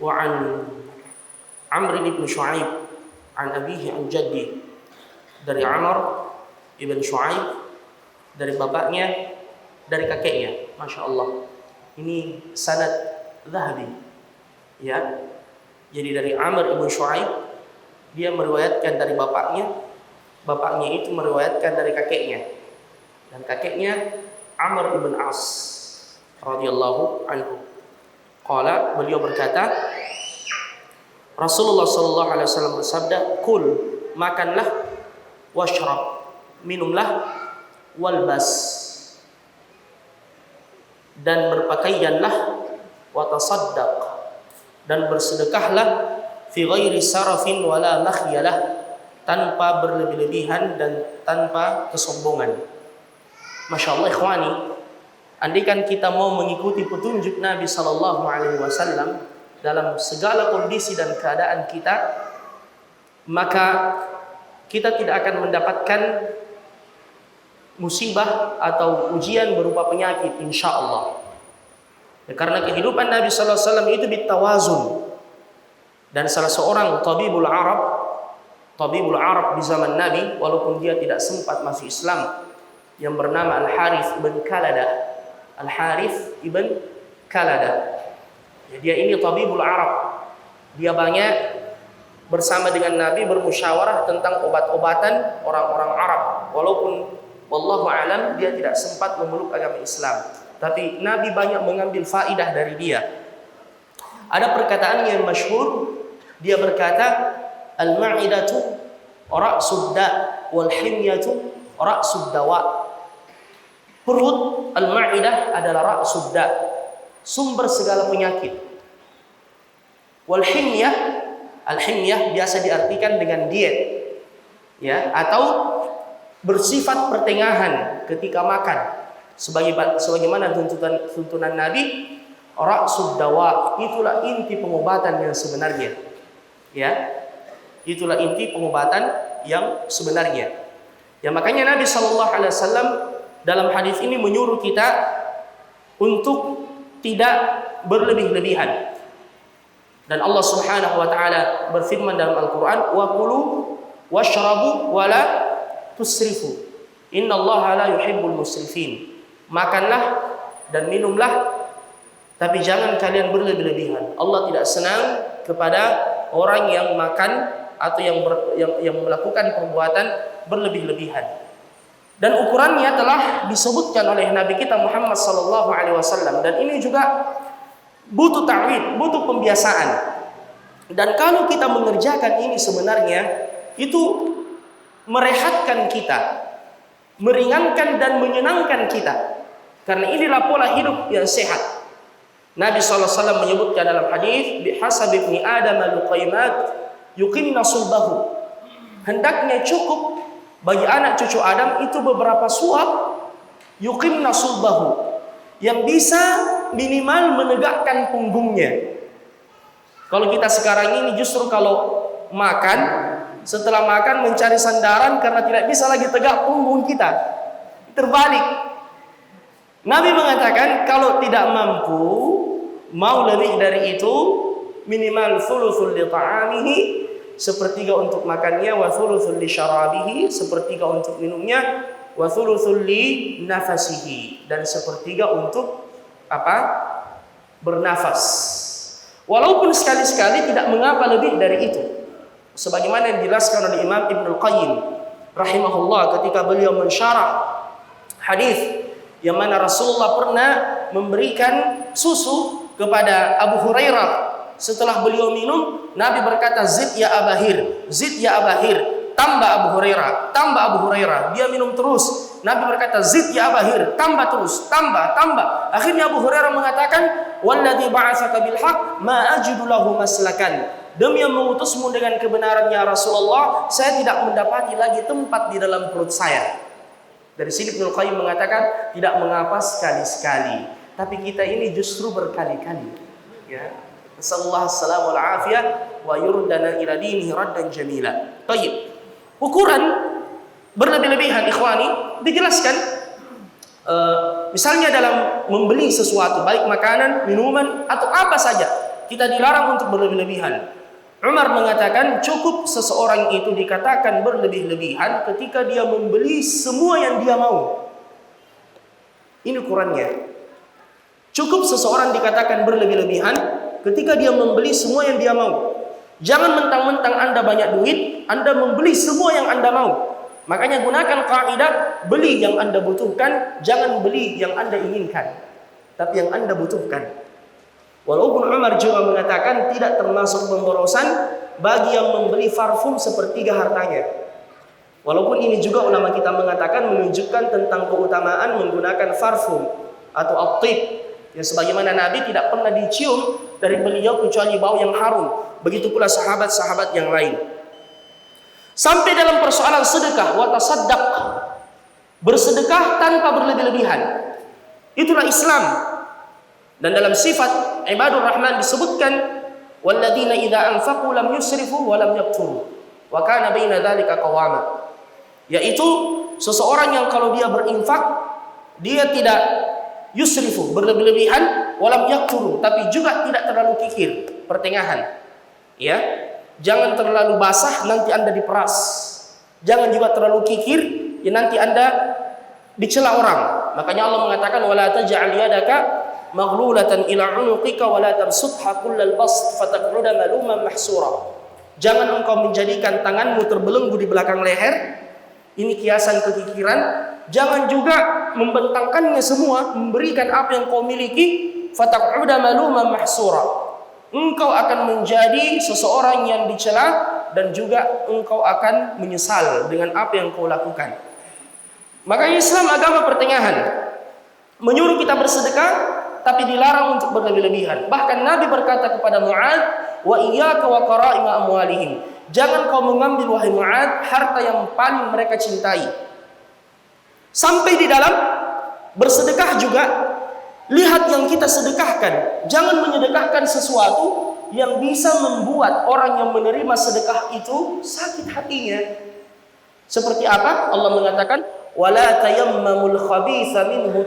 wa an Amr bin Shu'aib an abihi an jaddi, dari Amr ibn Shu'aib dari bapaknya dari kakeknya. Masya Allah, ini sanad Zahabi, ya. Jadi dari Amr ibn Shu'aib, dia meriwayatkan dari bapaknya itu meriwayatkan dari kakeknya, dan kakeknya Amr ibn As radhiyallahu anhu. Qala, beliau berkata, Rasulullah sallallahu alaihi wasallam bersabda, "Kul, makanlah, washrab, minumlah, walbas, dan berpakaianlah, watasaddaq, dan bersedekahlah, fi ghairi sarafin wala makhyalah, tanpa berlebih-lebihan dan tanpa kesombongan." Masya Allah ikhwani, andaikan kita mau mengikuti petunjuk Nabi sallallahu alaihi wasallam dalam segala kondisi dan keadaan kita, maka kita tidak akan mendapatkan musibah atau ujian berupa penyakit, insya Allah. Ya, karena kehidupan Nabi sallallahu alaihi wasallam itu bitawazun. Dan salah seorang tabibul Arab di zaman Nabi, walaupun dia tidak sempat masuk Islam, yang bernama Al-Harith ibn Kalada. Ya, dia ini tabibul Arab. Dia banyak bersama dengan Nabi bermusyawarah tentang obat-obatan orang-orang Arab. Walaupun wallahu alam dia tidak sempat memeluk agama Islam, tapi Nabi banyak mengambil faidah dari dia. Ada perkataan yang masyhur, dia berkata, al-ma'idatu ra'sud da' wal himyatu ra'sud dawa. Perut, al-ma'idah adalah ra'sud da', sumber segala penyakit. Wal himyah, al-himyah biasa diartikan dengan diet, ya, atau bersifat pertengahan ketika makan, sebagaimana tuntunan Nabi, ra'sud dawa, itulah inti pengobatan yang sebenarnya, ya, itulah inti pengobatan yang sebenarnya. Ya, makanya Nabi sallallahu alaihi wasallam dalam hadis ini menyuruh kita untuk tidak berlebih-lebihan. Dan Allah Subhanahu wa taala berfirman dalam Al-Qur'an, wa kulu washrabu wa la tusrifu, innallaha la yuhibbul musrifin. Makanlah dan minumlah, tapi jangan kalian berlebih-lebihan. Allah tidak senang kepada orang yang makan atau yang melakukan perbuatan berlebih-lebihan. Dan ukurannya telah disebutkan oleh Nabi kita Muhammad sallallahu alaihi wasallam, dan ini juga butuh ta'wid, butuh pembiasaan. Dan kalau kita mengerjakan ini sebenarnya itu merehatkan kita, meringankan dan menyenangkan kita. Karena inilah pola hidup yang sehat. Nabi SAW menyebutkan dalam hadis, bihasab ibni Adam al-luqaimat yuqimna sulbahu. Hendaknya cukup bagi anak cucu Adam itu beberapa suap, yuqimna sulbahu, yang bisa minimal menegakkan punggungnya. Kalau kita sekarang ini justru kalau makan, setelah makan mencari sandaran karena tidak bisa lagi tegak punggung kita. Terbalik. Nabi mengatakan kalau tidak mampu, mau lebih dari itu, minimal thuluthul li ta'amihi, sepertiga untuk makannya, wa thuluthul li syarabihi, sepertiga untuk minumnya, wa thuluthul li nafasihi, dan sepertiga untuk bernafas. Walaupun sekali-sekali tidak mengapa lebih dari itu. Sebagaimana yang dijelaskan oleh Imam Ibnul Qayyim rahimahullah ketika beliau mensyarah hadis yang mana Rasulullah pernah memberikan susu kepada Abu Hurairah. Setelah beliau minum, Nabi berkata, "Zid ya Abahir, zid ya Abahir." Tambah Abu Hurairah, tambah Abu Hurairah. Dia minum terus. Nabi berkata, "Zid ya Abahir," tambah terus, tambah. Akhirnya Abu Hurairah mengatakan, "Walladzi ba'atsaka bil haqq ma ajidu lahu maslakan." Demi yang mengutusmu dengan kebenaran ya Rasulullah, saya tidak mendapati lagi tempat di dalam perut saya. Dari sini Ibnu Qayyim mengatakan tidak mengapa sekali-sekali, tapi kita ini justru berkali-kali. Ya. Sallallahu alaihi wa afiyah wa yurdana ila dinihi raddan jamila. Baik. Ukuran berlebih-lebihan ikhwani dijelaskan misalnya dalam membeli sesuatu, baik makanan, minuman atau apa saja. Kita dilarang untuk berlebih-lebihan. Umar mengatakan cukup seseorang itu dikatakan berlebih-lebihan ketika dia membeli semua yang dia mau. Ini ukurannya. Cukup seseorang dikatakan berlebih-lebihan ketika dia membeli semua yang dia mau. Jangan mentang-mentang Anda banyak duit, Anda membeli semua yang Anda mau. Makanya gunakan kaidah beli yang Anda butuhkan, jangan beli yang Anda inginkan, tapi yang Anda butuhkan. Walaupun Umar juga mengatakan tidak termasuk pemborosan bagi yang membeli parfum sepertiga hartanya. Walaupun ini juga ulama kita mengatakan menunjukkan tentang keutamaan menggunakan parfum atau at-tib, yang sebagaimana Nabi tidak pernah dicium dari beliau kecuali bau yang harum. Begitu pula sahabat-sahabat yang lain. Sampai dalam persoalan sedekah, wa tasaddaq, bersedekah tanpa berlebih-lebihan. Itulah Islam. Dan dalam sifat ibadur rahman disebutkan walladzina idza anfaqu lam yusrifu wa lam yaqturu wa kana baina dzalika qawama. Yaitu seseorang yang kalau dia berinfak dia tidak yusrifu, berlebih-lebihan, walam yakturu, tapi juga tidak terlalu kikir, pertengahan. Ya, jangan terlalu basah nanti Anda diperas. Jangan juga terlalu kikir, ya nanti Anda dicela orang. Makanya Allah mengatakan wala taj'al yadaka maghlulatan ila 'unuqika wala tabsutha kullal bast fataq'uda maluman mahsura. Jangan engkau menjadikan tanganmu terbelenggu di belakang leher. Ini kiasan kekikiran. Jangan juga membentangkannya semua, memberikan apa yang kau miliki, fataq'uda maluman mahsura. Engkau akan menjadi seseorang yang dicela dan juga engkau akan menyesal dengan apa yang kau lakukan. Maka Islam agama pertengahan, menyuruh kita bersedekah tapi dilarang untuk berlebih-lebihan. Bahkan Nabi berkata kepada Mu'adz, wa iyyaka wa qara'ima amwalihim. Jangan kau mengambil wahai Mu'adz harta yang paling mereka cintai. Sampai di dalam bersedekah juga, lihat yang kita sedekahkan. Jangan menyedekahkan sesuatu yang bisa membuat orang yang menerima sedekah itu sakit hatinya. Seperti apa? Allah mengatakan, wala tayammamul khabitha minhu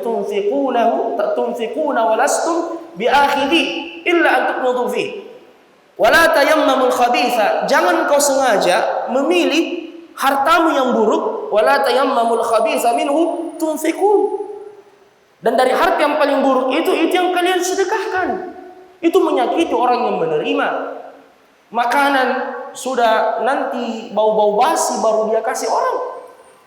tunfiquna walastum biakhidhi illa an tuqnudu fi. Wala tayammamul khabitha, jangan kau sengaja memilih hartamu yang buruk. Wala tayammamul khabitha minhu tunfiqun. Dan dari harta yang paling buruk itu yang kalian sedekahkan. Itu menyakiti orang yang menerima. Makanan sudah nanti bau-bau basi baru dia kasih orang.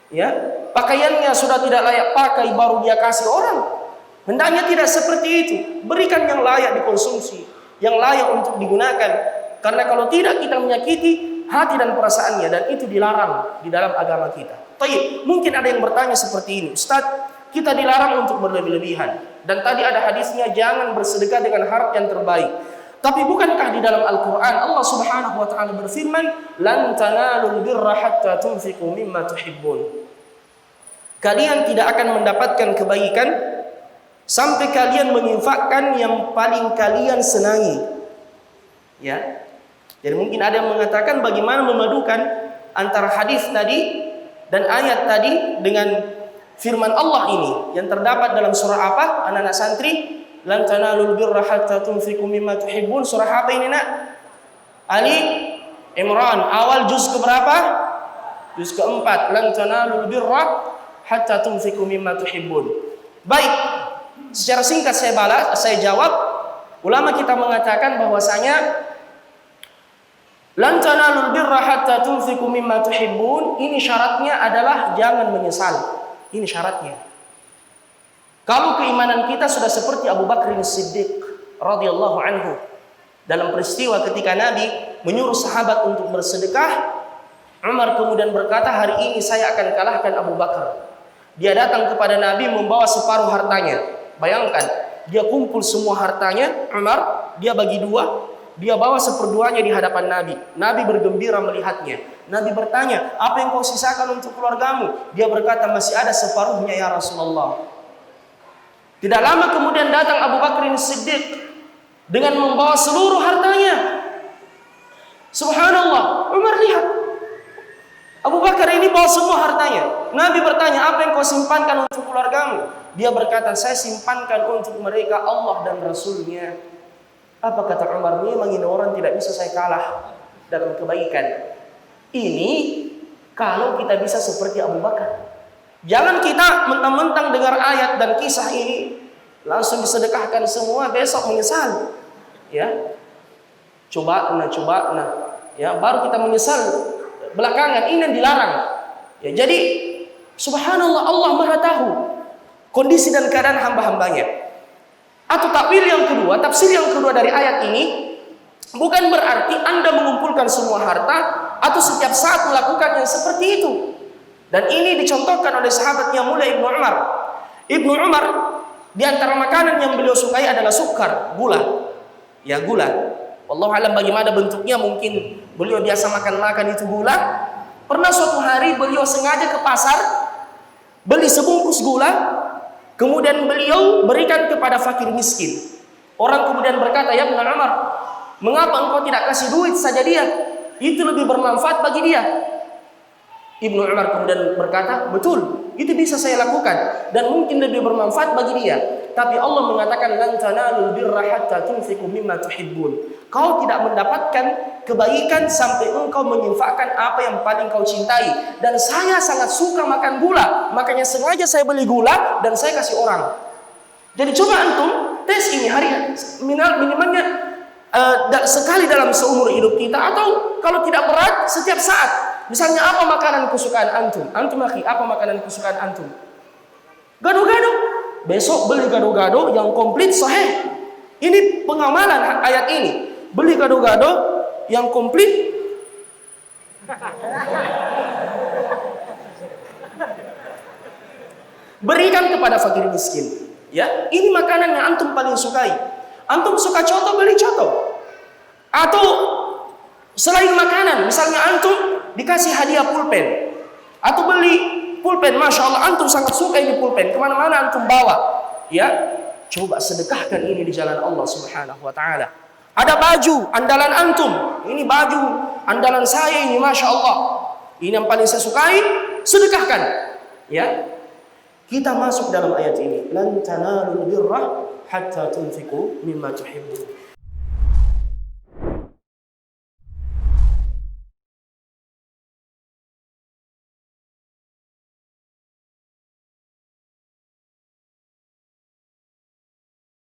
Ya, pakaiannya sudah tidak layak pakai baru dia kasih orang. Hendaknya tidak seperti itu. Berikan yang layak dikonsumsi, yang layak untuk digunakan. Karena kalau tidak kita menyakiti hati dan perasaannya, dan itu dilarang di dalam agama kita. Baik, mungkin ada yang bertanya seperti ini, Ustaz, kita dilarang untuk berlebih-lebihan. Dan tadi ada hadisnya jangan bersedekah dengan harta yang terbaik. Tapi bukankah di dalam Al-Quran Allah Subhanahu wa ta'ala berfirman, lan tanalul birra hatta tunfiqu mimma tuhibbun. Kalian tidak akan mendapatkan kebaikan sampai kalian menginfakkan yang paling kalian senangi. Ya. Jadi mungkin ada yang mengatakan bagaimana memadukan antara hadis tadi dan ayat tadi dengan firman Allah ini yang terdapat dalam surah apa? Anak-anak santri, lan tanalul birra hatta tunfiqu mimma tuhibbun. Surah apa ini, Nak? Ali Imran, awal juz keberapa? Juz keempat. Lan tanalul birra hatta tunfiqu mimma tuhibbun. Baik, secara singkat saya jawab. Ulama kita mengatakan bahwasanya lan tanalul birra hatta tunfiqu mimma tuhibbun, ini syaratnya adalah jangan menyesal. Ini syaratnya. Kalau keimanan kita sudah seperti Abu Bakar As-Siddiq radhiyallahu anhu dalam peristiwa ketika Nabi menyuruh sahabat untuk bersedekah, Umar kemudian berkata, hari ini saya akan kalahkan Abu Bakar. Dia datang kepada Nabi membawa separuh hartanya. Bayangkan, dia kumpul semua hartanya, Umar, dia bagi dua, dia bawa seperduanya di hadapan Nabi. Nabi bergembira melihatnya. Nabi bertanya, apa yang kau sisakan untuk keluargamu? Dia berkata, masih ada separuhnya ya Rasulullah. Tidak lama kemudian datang Abu Bakar As-Siddiq dengan membawa seluruh hartanya. Subhanallah, Umar lihat. Abu Bakar ini bawa semua hartanya. Nabi bertanya, apa yang kau simpankan untuk keluargamu? Dia berkata, saya simpankan untuk mereka Allah dan Rasulnya. Apa kata Umar? Memang ini orang tidak bisa saya kalah dalam kebaikan. Ini kalau kita bisa seperti Abu Bakar. Jangan kita mentang-mentang dengar ayat dan kisah ini langsung disedekahkan semua, besok menyesal. Ya. Coba, ya, baru kita menyesal belakangan. Ini yang dilarang. Ya, jadi subhanallah, Allah Maha tahu kondisi dan keadaan hamba-hambanya. Atau takwil yang kedua, tafsir yang kedua dari ayat ini, bukan berarti Anda mengumpulkan semua harta atau setiap saat melakukan yang seperti itu. Dan ini dicontohkan oleh sahabat yang mulia Ibnu Umar. Ibnu Umar, di antara makanan yang beliau sukai adalah sukar, gula. Ya, gula. Wallahu alam bagaimana bentuknya, mungkin beliau biasa makan itu gula. Pernah suatu hari beliau sengaja ke pasar beli sebungkus gula, kemudian beliau berikan kepada fakir miskin. Orang kemudian berkata, "Ya Ibnu Umar, mengapa engkau tidak kasih duit saja dia? Itu lebih bermanfaat bagi dia." Ibnu Umar kemudian berkata, "Betul, itu bisa saya lakukan dan mungkin lebih bermanfaat bagi dia. Tapi Allah mengatakan, lan tanalul birra hatta tunfiqu mimma tuhibbun." Kau tidak mendapatkan kebaikan sampai engkau menginfakkan apa yang paling kau cintai. Dan saya sangat suka makan gula, makanya sengaja saya beli gula dan saya kasih orang. Jadi coba antum tes ini hari minimalnya sekali dalam seumur hidup kita, atau kalau tidak berat setiap saat. Misalnya, apa makanan kesukaan antum? Antum akhi, apa makanan kesukaan antum? Gado-gado. Besok beli gado-gado yang komplit sahih. Ini pengamalan ayat ini. Beli gado-gado yang komplit. Berikan kepada fakir miskin. Ya, ini makanan yang antum paling sukai. Antum suka coto, beli coto. Atau selain makanan, misalnya antum dikasih hadiah pulpen, atau beli pulpen, masya Allah antum sangat suka ini pulpen, kemana-mana antum bawa. Ya, coba sedekahkan ini di jalan Allah Subhanahu Wa Taala. Ada baju andalan antum, ini baju andalan saya ini, masya Allah, ini yang paling saya sukai, sedekahkan. Ya, kita masuk dalam ayat ini, lan tanalul birra hatta tunfiqu mimma tuhibbun.